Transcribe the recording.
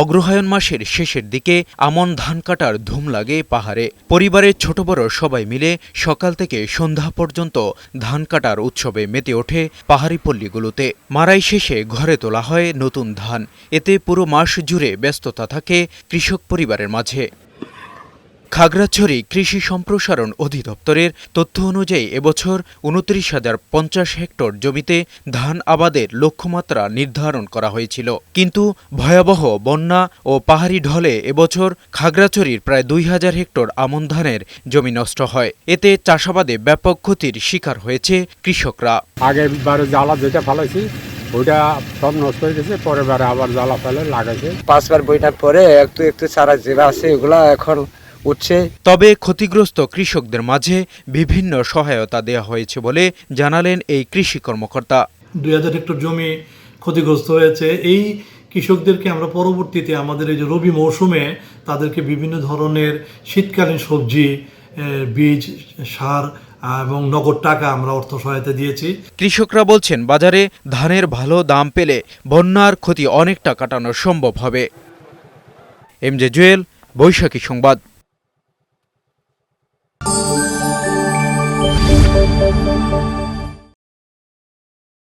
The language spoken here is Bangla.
অগ্রহায়ণ মাসের শেষের দিকে আমন ধান কাটার ধুম লাগে পাহাড়ে। পরিবারের ছোট বড় সবাই মিলে সকাল থেকে সন্ধ্যা পর্যন্ত ধান কাটার উৎসবে মেতে ওঠে পাহাড়ি পল্লীগুলোতে। মাড়াই শেষে ঘরে তোলা হয় নতুন ধান। এতে পুরো মাস জুড়ে ব্যস্ততা থাকে কৃষক পরিবারের মাঝে। খাগড়াছড়ি কৃষি সম্প্রসারণ অধিদপ্তরের তথ্য অনুযায়ী এবছর ২৯,০৫০ হেক্টর জমিতে ধান আবাদের লক্ষ্যমাত্রা নির্ধারণ করা হয়েছিল। কিন্তু ভয়াবহ বন্যা ও পাহাড়ি ঢলে এবছর খাগড়াছড়ির প্রায় ২,০০০ হেক্টর আমন ধানের জমি নষ্ট হয়। এতে চাষাবাদে ব্যাপক ক্ষতির শিকার হয়েছে কৃষকরা। আগের বারে জ্বালা যেটা ফেলাইছি ওইটা সব নষ্ট হয়ে গেছে, পরের বারে আবার জ্বালা ফেলে লাগাইছে। 5বার বইটার পরে একটু চারা যেটা আছে এগুলা এখন উঠছে। তবে ক্ষতিগ্রস্ত কৃষকদের মাঝে বিভিন্ন সহায়তা দেওয়া হয়েছে বলে জানালেন এই কৃষি কর্মকর্তা। ২,০০০ হেক্টর জমি ক্ষতিগ্রস্ত হয়েছে। এই কৃষকদেরকে আমরা পরবর্তীতে আমাদের এই যে রবি মৌসুমে তাদেরকে বিভিন্ন ধরনের শীতকালীন সবজি, বীজ, সার এবং নগদ টাকা আমরা অর্থ সহায়তা দিয়েছি। কৃষকরা বলছেন বাজারে ধানের ভালো দাম পেলে বন্যার ক্ষতি অনেকটা কাটানো সম্ভব হবে। এমজে জুয়েল, বৈশাখী সংবাদ।